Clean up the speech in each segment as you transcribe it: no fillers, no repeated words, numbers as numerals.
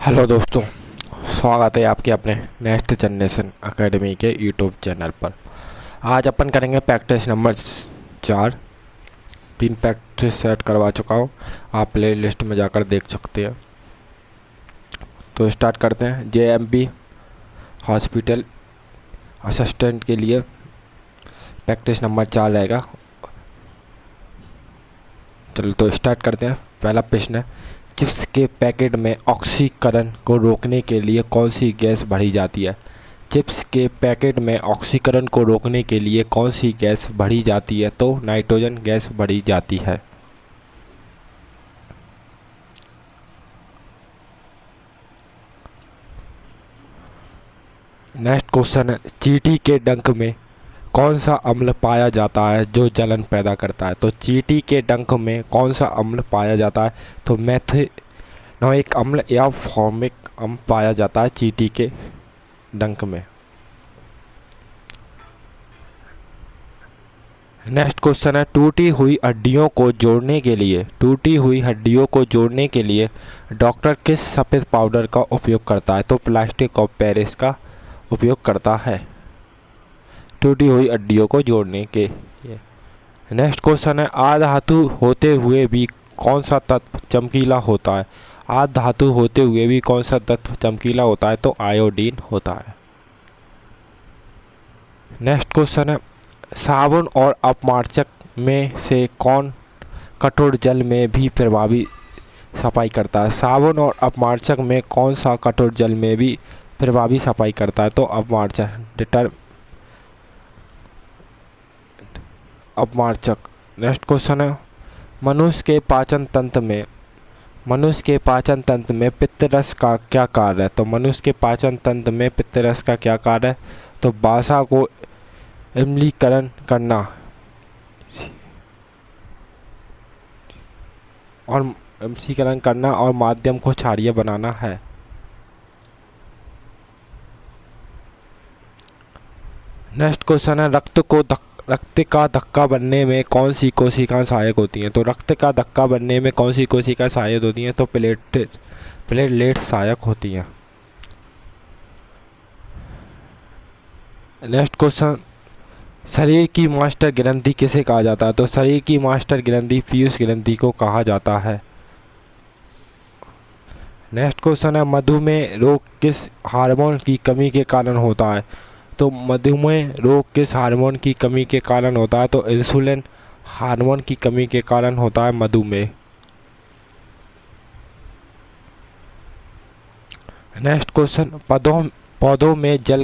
Hello दोस्तों, स्वागत है आपके अपने नेक्स्ट जनरेशन एकेडमी के यूट्यूब चैनल पर। आज अपन करेंगे प्रैक्टिस नंबर 4। 3 प्रैक्टिस सेट करवा चुका हूँ, आप प्ले लिस्ट में जाकर देख सकते हैं। तो स्टार्ट करते हैं। JMB हॉस्पिटल असिस्टेंट के लिए प्रैक्टिस नंबर 4 रहेगा। चलो तो स्टार्ट करते हैं। पहला प्रश्न है, चिप्स के पैकेट में ऑक्सीकरण को रोकने के लिए कौन सी गैस भरी जाती है? चिप्स के पैकेट में ऑक्सीकरण को रोकने के लिए कौन सी गैस भरी जाती है? तो नाइट्रोजन गैस भरी जाती है। नेक्स्ट क्वेश्चन है, चींटी के डंक में कौन सा अम्ल पाया जाता है जो जलन पैदा करता है? तो चींटी के डंक में कौन सा अम्ल पाया जाता है? तो मेथनोइक अम्ल या फॉर्मिक अम्ल पाया जाता है चींटी के डंक में। नेक्स्ट क्वेश्चन है, टूटी हुई हड्डियों को जोड़ने के लिए डॉक्टर किस सफ़ेद पाउडर का उपयोग करता है? तो प्लास्टिक ऑफ पेरिस का उपयोग करता है टूटी हुई हड्डियों को जोड़ने के लिए। नेक्स्ट क्वेश्चन है, आधातु होते हुए भी कौन सा तत्व चमकीला होता है? आधातु होते हुए भी कौन सा तत्व चमकीला होता है? तो आयोडीन होता है। नेक्स्ट क्वेश्चन है, साबुन और अपमार्जक में से कौन कठोर जल में भी प्रभावी सफाई करता है? साबुन और अपमार्जक में कौन सा कठोर जल में भी प्रभावी सफाई करता है? तो अपमार्जक। नेक्स्ट क्वेश्चन है, मनुष्य के पाचन तंत्र में पित्तरस का क्या कार्य है? तो मनुष्य के पाचन तंत्र में पित्तरस का क्या कार्य है? तो वसा को अम्लीकरण करना और माध्यम को क्षारीय बनाना है। नेक्स्ट क्वेश्चन है, रक्त का धक्का बनने में कौन सी कोशिकाएं सहायक होती हैं? तो रक्त का धक्का बनने में कौन सी कोशिकाएं सहायक होती हैं? तो प्लेटलेट सहायक होती हैं। नेक्स्ट क्वेश्चन, शरीर की मास्टर ग्रंथि किसे कहा जाता है? तो शरीर की मास्टर ग्रंथि पीयूष ग्रंथि को कहा जाता है। नेक्स्ट क्वेश्चन है, मधुमेह रोग किस हार्मोन की कमी के कारण होता है? तो मधुमेह रोग किस हार्मोन की कमी के कारण होता है? तो इंसुलिन हार्मोन की कमी के कारण होता है मधुमेह। नेक्स्ट क्वेश्चन, पौधों में जल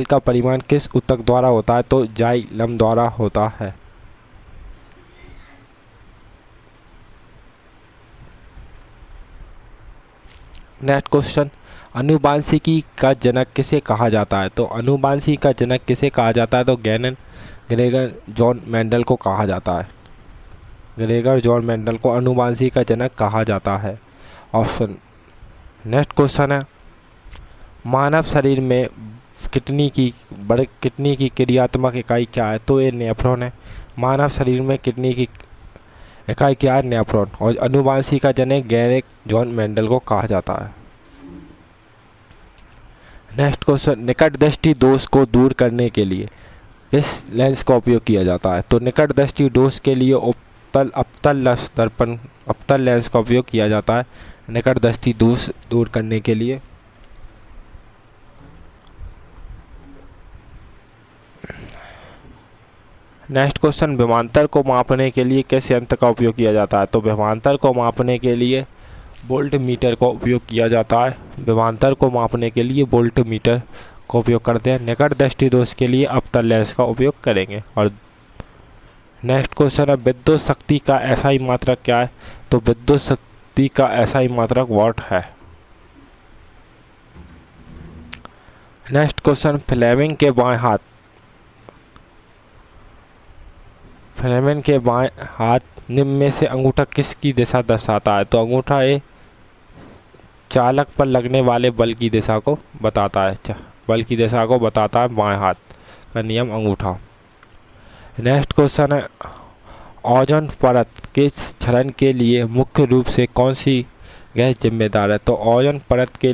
का परिमाण किस ऊतक द्वारा होता है? तो जाइलम द्वारा होता है। नेक्स्ट क्वेश्चन, अनुवांशिकी का जनक किसे कहा जाता है? तो अनुवांशिकी का जनक किसे कहा जाता है? तो ग्रेगर जॉन मेंडल को कहा जाता है। ग्रेगर जॉन मेंडल को अनुवांशिकी का जनक कहा जाता है। ऑप्शन। नेक्स्ट क्वेश्चन है, मानव शरीर में किडनी की क्रियात्मक इकाई क्या है? तो ये नेफ्रॉन है। मानव शरीर में किडनी की इकाई क्या है? नेफ्रॉन। और अनुवांशिकी का जनक ग्रेगर जॉन मेंडल को कहा जाता है। नेक्स्ट क्वेश्चन, निकट दृष्टि दोष को दूर करने के लिए किस लेंस का उपयोग किया जाता है? तो निकट दृष्टि दोष के लिए अवतल लेंस का उपयोग किया जाता है निकट दृष्टि दोष दूर करने के लिए। नेक्स्ट क्वेश्चन, विभवांतर को मापने के लिए किस यंत्र का उपयोग किया जाता है? तो विभवांतर को मापने के लिए वोल्ट मीटर का उपयोग किया जाता है। विभवांतर को मापने के लिए वोल्ट मीटर का उपयोग करते हैं। निकट दृष्टि दोष के लिए अवतल लेंस का उपयोग करेंगे। और नेक्स्ट क्वेश्चन है, विद्युत शक्ति का एसआई मात्रक क्या है? तो विद्युत शक्ति का एसआई मात्रक वाट है। नेक्स्ट क्वेश्चन, फ्लेमिंग के बाएं हाथ निम्न में से अंगूठा किसकी दिशा दर्शाता है? तो अंगूठा ये चालक पर लगने वाले बल की दिशा को बताता है। बाएं हाथ का नियम अंगूठा। नेक्स्ट क्वेश्चन है, ओजोन परत के क्षरण के लिए मुख्य रूप से कौन सी गैस जिम्मेदार है? तो ओजोन परत के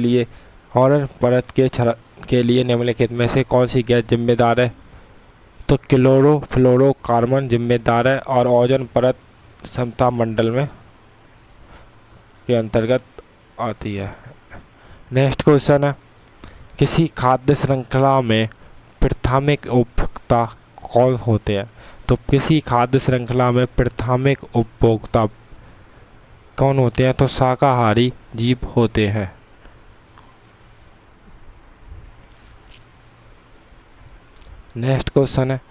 लिए निम्नलिखित में से कौन सी गैस जिम्मेदार है? तो क्लोरोफ्लोरोकार्बन जिम्मेदार है और ओजोन परत समता मंडल में के अंतर्गत आती है। नेक्स्ट क्वेश्चन है, किसी खाद्य श्रृंखला में प्राथमिक उपभोक्ता कौन होते हैं? तो किसी खाद्य श्रृंखला में प्राथमिक उपभोक्ता कौन होते हैं? तो शाकाहारी जीव होते हैं। नेक्स्ट क्वेश्चन है,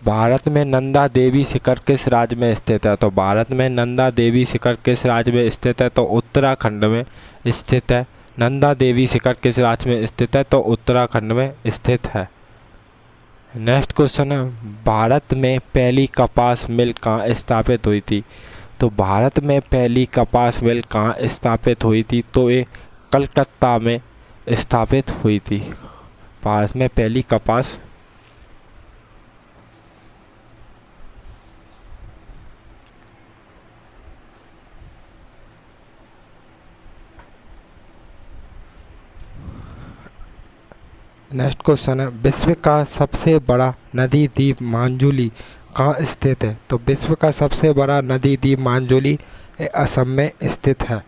भारत में नंदा देवी शिखर किस राज्य में स्थित है? तो भारत में नंदा देवी शिखर किस राज्य में स्थित है? तो उत्तराखंड में स्थित है। नंदा देवी शिखर किस राज्य में स्थित है? तो उत्तराखंड में स्थित है। नेक्स्ट क्वेश्चन है, भारत में पहली कपास मिल कहाँ स्थापित हुई थी? तो भारत में पहली कपास मिल कहाँ स्थापित हुई थी? तो ये कलकत्ता में स्थापित हुई थी। भारत में पहली कपास नेक्स्ट क्वेश्चन है, विश्व का सबसे बड़ा नदी द्वीप मांजुली कहाँ स्थित है? तो विश्व का सबसे बड़ा नदी द्वीप मांजुली असम में स्थित है।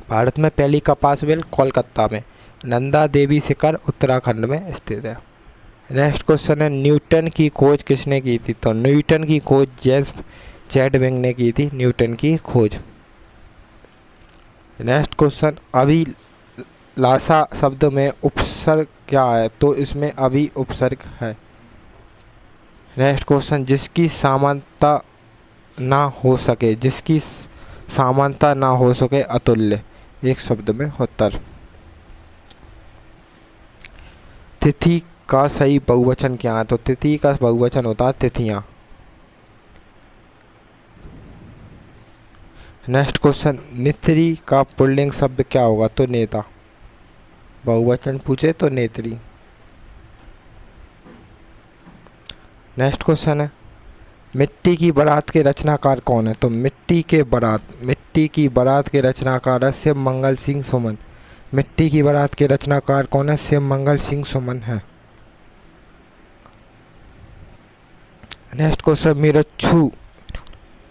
भारत में पहली कपास मिल कोलकाता में, नंदा देवी शिखर उत्तराखंड में स्थित है। नेक्स्ट क्वेश्चन है, न्यूटन की खोज किसने की थी? तो न्यूटन की खोज जेम्स चैडविक ने की थी, न्यूटन की खोज। नेक्स्ट क्वेश्चन, अभिलाषा शब्द में उपसर्ग क्या है? तो इसमें अभी उपसर्ग है। नेक्स्ट क्वेश्चन, जिसकी समानता ना हो सके अतुल्य, एक शब्द में उत्तर। तिथि का सही बहुवचन क्या है? तो तिथि का बहुवचन होता है तिथियां। नेक्स्ट क्वेश्चन, नेत्री का पुल्लिंग शब्द क्या होगा? तो नेता। बहुवचन पूछे तो नेत्री। नेक्स्ट क्वेश्चन है, मिट्टी की बारात के रचनाकार कौन है? तो मिट्टी की बारात के रचनाकार है शिव मंगल सिंह सुमन। मिट्टी की बारात के रचनाकार कौन है? शिव मंगल सिंह सुमन है। नेक्स्ट क्वेश्चन,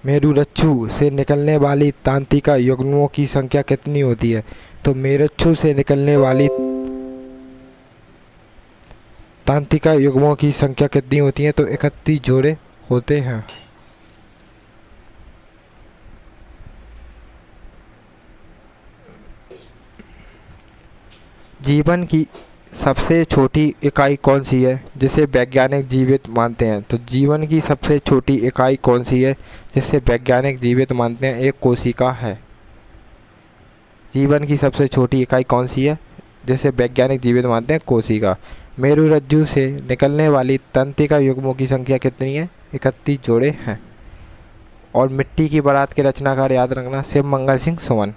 मेरुरज्जु से निकलने वाली तंत्रिका युग्मों की संख्या कितनी होती है? तो मेरुरज्जु से निकलने वाली तंत्रिका युग्मों की संख्या कितनी होती है? तो 31 जोड़े होते हैं। जीवन की सबसे छोटी इकाई कौन सी है जिसे वैज्ञानिक जीवित मानते हैं? तो जीवन की सबसे छोटी इकाई कौन सी है जिसे वैज्ञानिक जीवित मानते हैं? एक कोशिका है। जीवन की सबसे छोटी इकाई कौन सी है जिसे वैज्ञानिक जीवित मानते हैं? कोशिका। मेरुरज्जु से निकलने वाली तंत्रिका युग्मों की संख्या कितनी है? 31 जोड़े हैं। और मिट्टी की बारात के रचनाकार याद रखना, शिव मंगल सिंह सुमन।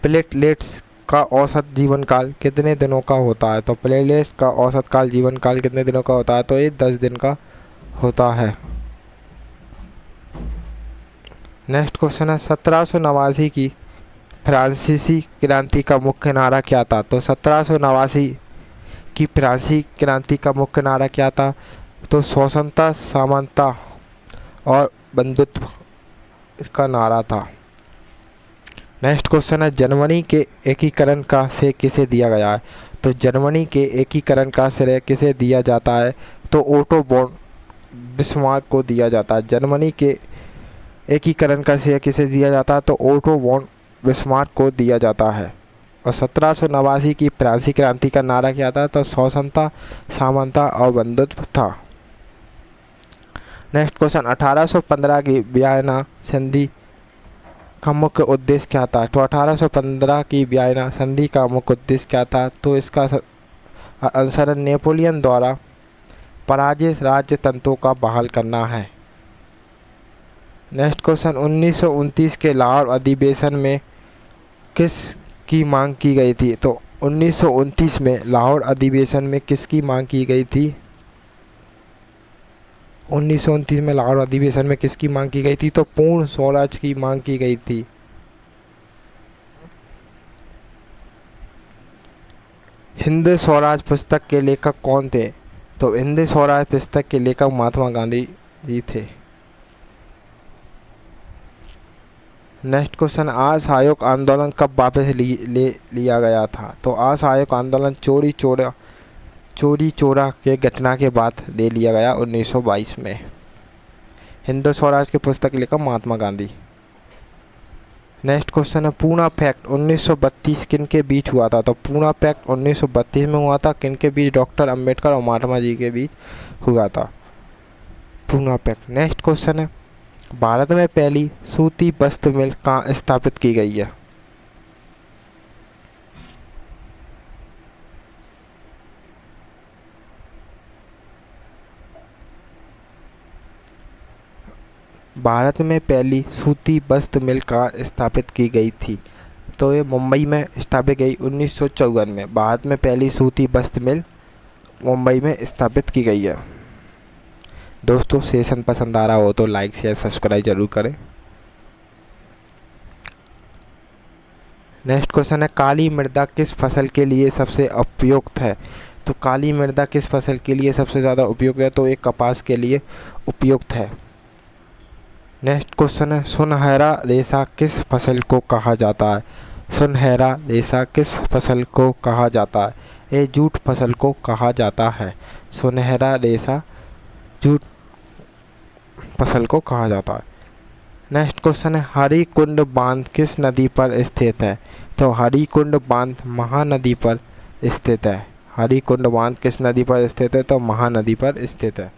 प्लेटलेट्स का औसत जीवन काल कितने दिनों का होता है? तो प्लेटलेट्स का औसत जीवन काल कितने दिनों का होता है? तो ये 10 दिन का होता है। नेक्स्ट क्वेश्चन है, 1789 की फ्रांसीसी क्रांति का मुख्य नारा क्या था? तो 1789 की फ्रांसीसी क्रांति का मुख्य नारा क्या था? तो स्वतंत्रता, समानता और बंधुत्व का नारा था। नेक्स्ट क्वेश्चन है, जर्मनी के एकीकरण का श्रेय किसे दिया गया है? तो जर्मनी के एकीकरण का श्रेय किसे दिया जाता है? तो ओटो वॉन बिस्मार्क को दिया जाता है। जर्मनी के एकीकरण का श्रेय किसे दिया जाता है? तो ओटो वॉन बिस्मार्क को दिया जाता है। और 1789 की फ्रांसीसी क्रांति का नारा क्या था? तो स्वतंत्रता, समानता और बंधुत्व था। नेक्स्ट क्वेश्चन, 1815 की वियना संधि का मुख्य उद्देश्य क्या था? तो 1815 की वियना संधि का मुख्य उद्देश्य क्या था? तो इसका आंसर नेपोलियन द्वारा पराजित राज्य तंत्रों का बहाल करना है। नेक्स्ट क्वेश्चन, 1929 के लाहौर अधिवेशन में किस की मांग की गई थी? तो 1929 में लाहौर अधिवेशन में किसकी मांग की गई थी? 1929 में लाहौर अधिवेशन में किसकी मांग की गई थी? तो पूर्ण स्वराज की मांग की गई थी। हिंद स्वराज पुस्तक के लेखक कौन थे? तो हिंद स्वराज पुस्तक के लेखक महात्मा गांधी जी थे। नेक्स्ट क्वेश्चन, असहयोग आंदोलन कब वापस ले लिया गया था? तो असहयोग आंदोलन चोरी चोरा के घटना के बाद ले लिया गया 1922 में। हिंद स्वराज के पुस्तक लेखक महात्मा गांधी। नेक्स्ट क्वेश्चन है, पूना पैक्ट 1932 किन के बीच हुआ था? तो पूना पैक्ट 1932 में हुआ था। किन के बीच? डॉक्टर अंबेडकर और महात्मा जी के बीच हुआ था पूना पैक्ट। नेक्स्ट क्वेश्चन है, भारत में पहली सूती वस्त्र मिल कहाँ स्थापित की गई है? भारत में पहली सूती वस्त्र मिल कहाँ स्थापित की गई थी? तो ये मुंबई में स्थापित गई 1954 में। भारत में पहली सूती वस्त्र मिल मुंबई में स्थापित की गई है। दोस्तों, सेशन पसंद आ रहा हो तो लाइक शेयर सब्सक्राइब जरूर करें। नेक्स्ट क्वेश्चन है, काली मृदा किस फसल के लिए सबसे उपयुक्त है? तो काली मृदा किस फसल के लिए सबसे ज़्यादा उपयुक्त है? तो ये कपास के लिए उपयुक्त है। नेक्स्ट क्वेश्चन है, सुनहरा रेशा किस फसल को कहा जाता है? सुनहरा रेशा किस फसल को कहा जाता है? ये जूट फसल को कहा जाता है। सुनहरा रेशा जूट फसल को कहा जाता है। नेक्स्ट क्वेश्चन है, हरिकुंड बांध किस नदी पर स्थित है? तो हरिकुंड बांध महानदी पर स्थित है। हरिकुंड बांध किस नदी पर स्थित है? तो महानदी पर स्थित है।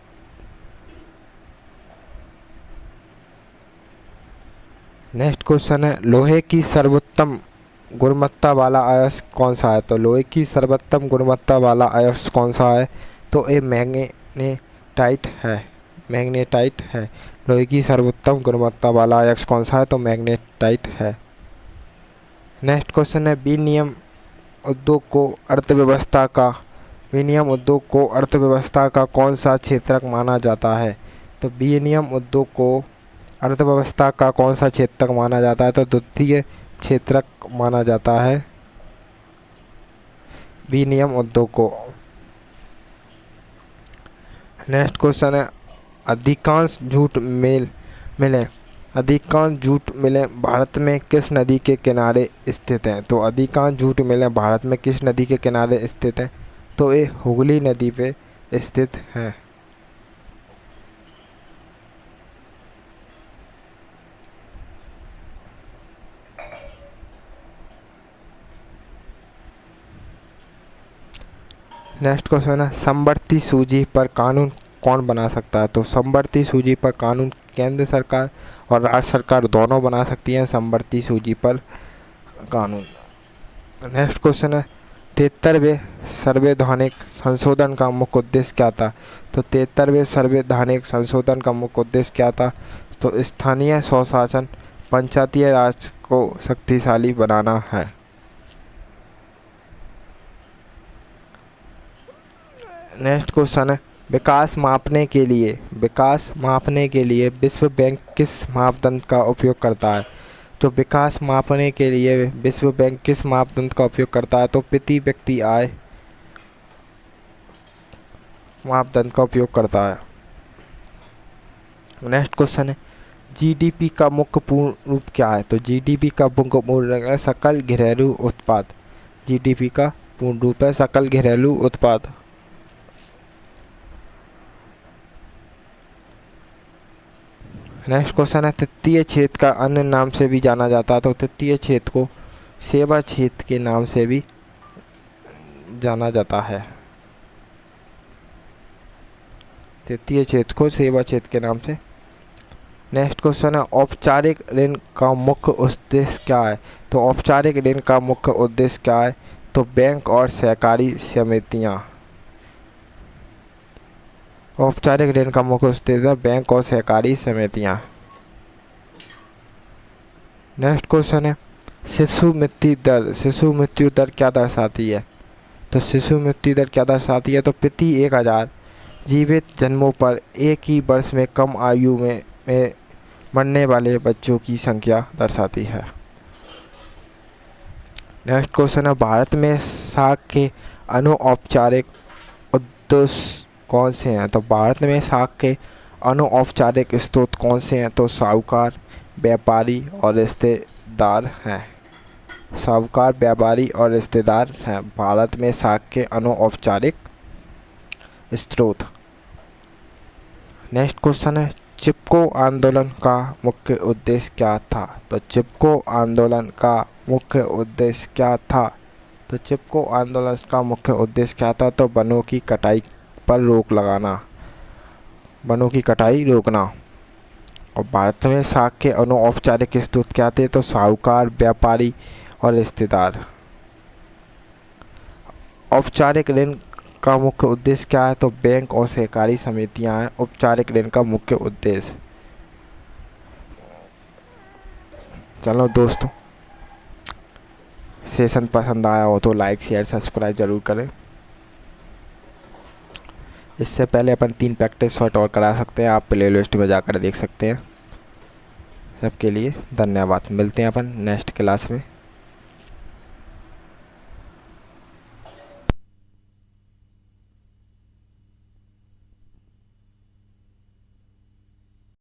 नेक्स्ट क्वेश्चन है, लोहे की सर्वोत्तम गुणवत्ता वाला अयस्क कौन सा है? तो लोहे की सर्वोत्तम गुणवत्ता वाला अयस्क कौन सा है? तो ये मैग्नेटाइट है। मैग्नेटाइट है। लोहे की सर्वोत्तम गुणवत्ता वाला अयस्क कौन सा है? तो मैग्नेटाइट है। नेक्स्ट क्वेश्चन है, विनिमय उद्योग को अर्थव्यवस्था का कौन सा क्षेत्रक माना जाता है? तो विनिमय उद्योग को अर्थव्यवस्था का कौन सा क्षेत्रक माना जाता है? तो द्वितीय क्षेत्रक माना जाता है विनिमय उद्योग को। नेक्स्ट क्वेश्चन है, अधिकांश जूट मिलें भारत में किस नदी के किनारे स्थित हैं? तो अधिकांश जूट मिलें भारत में किस नदी के किनारे स्थित हैं? तो ये हुगली नदी पे स्थित हैं। नेक्स्ट क्वेश्चन है, समवर्ती सूची पर कानून कौन बना सकता है? तो समवर्ती सूची पर कानून केंद्र सरकार और राज्य सरकार दोनों बना सकती हैं समवर्ती सूची पर कानून। नेक्स्ट क्वेश्चन है, 73वें संवैधानिक संशोधन का मुख्य उद्देश्य क्या था? तो 73वें संवैधानिक संशोधन का मुख्य उद्देश्य क्या था? तो स्थानीय स्वशासन पंचायती राज को शक्तिशाली बनाना है। नेक्स्ट क्वेश्चन है, विकास मापने के लिए विश्व बैंक किस मापदंड का उपयोग करता है? तो विकास मापने के लिए विश्व बैंक किस मापदंड का उपयोग करता है? तो प्रति व्यक्ति आय मापदंड का उपयोग करता है। नेक्स्ट क्वेश्चन है, जीडीपी का मुख्य पूर्ण रूप क्या है? तो जीडीपी का मुख्य पूर्ण रूप है सकल घरेलू उत्पाद। जीडीपी का पूर्ण रूप है सकल घरेलू उत्पाद। नेक्स्ट क्वेश्चन है, तृतीय क्षेत्र का अन्य नाम से भी जाना जाता है? तो तृतीय क्षेत्र को सेवा क्षेत्र के नाम से भी जाना जाता है। तृतीय क्षेत्र को सेवा क्षेत्र के नाम से। नेक्स्ट क्वेश्चन है, औपचारिक ऋण का मुख्य उद्देश्य क्या है? तो औपचारिक ऋण का मुख्य उद्देश्य क्या है? तो बैंक और सहकारी समितियां। औपचारिक ऋण का मुख्य उद्देश्य बैंक और सहकारी समितियां। नेक्स्ट क्वेश्चन है, शिशु मृत्यु दर क्या दर्शाती है? तो शिशु मृत्यु दर क्या दर्शाती है? तो प्रति 1000 जीवित जन्मों पर एक ही वर्ष में कम आयु में मरने वाले बच्चों की संख्या दर्शाती है। नेक्स्ट क्वेश्चन है, भारत में साख के अनौपचारिक उद्देश्य कौन से हैं? तो भारत में साख के अनौपचारिक स्रोत कौन से हैं? तो साहूकार, व्यापारी और रिश्तेदार हैं। साहूकार, व्यापारी और रिश्तेदार हैं भारत में साख के अनौपचारिक स्रोत। नेक्स्ट क्वेश्चन है, चिपको आंदोलन का मुख्य उद्देश्य क्या था? तो चिपको आंदोलन का मुख्य उद्देश्य क्या था? तो चिपको आंदोलन का मुख्य उद्देश्य क्या था? तो वनों की कटाई पर रोक लगाना, वनों की कटाई रोकना। और भारत में साख के अनौपचारिक स्रोत क्या थे? तो साहूकार, व्यापारी और रिश्तेदार। औपचारिक ऋण का मुख्य उद्देश्य क्या है? तो बैंक और सहकारी समितियां हैं औपचारिक ऋण का मुख्य उद्देश्य। चलो दोस्तों, सेशन पसंद आया हो तो लाइक शेयर सब्सक्राइब जरूर करें। इससे पहले अपन 3 प्रैक्टिस शॉट और करा सकते हैं, आप प्ले लिस्ट में जाकर देख सकते हैं। सबके लिए धन्यवाद। मिलते हैं अपन नेक्स्ट क्लास में।